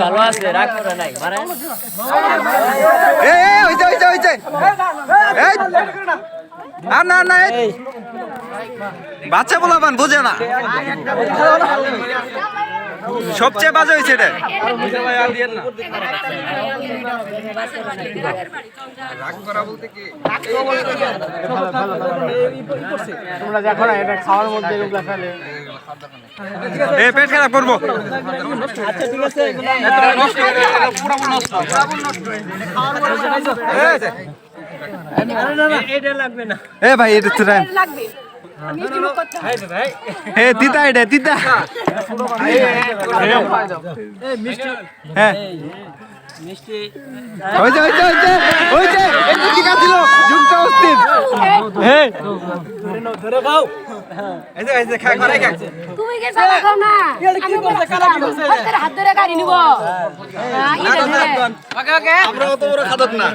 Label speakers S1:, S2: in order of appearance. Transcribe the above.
S1: ভালো আছে, রাগ করে নাই মারেন।
S2: হইছে আর না না বাচ্চা বলাবান বুঝে না, সবচেয়ে বাজে হয়েছে এটা।
S3: তোমরা দেখো না এটা খাওয়ার মধ্যে এগুলা ফেলে।
S2: পেট খারাপ করবো।
S3: আচ্ছা ঠিক আছে, এটা লাগবে না।
S2: এ ভাই এটা তো
S4: লাগবে মিষ্টি মুখ করতে হবে।
S2: হে তিতা এটা তিতা। হ্যাঁ
S3: মিষ্টি
S2: হইছে একটু ঠিক আছিল যুগটা অস্থির। হে
S3: ধরে খাও।
S2: এই যে খাই করে খা।
S4: তুমি কি সালা খাও না? আমি বলতে কালা কি হইছে? হাত ধরে গাড়ি নিব।
S2: আমরা তো বড় খাদক না।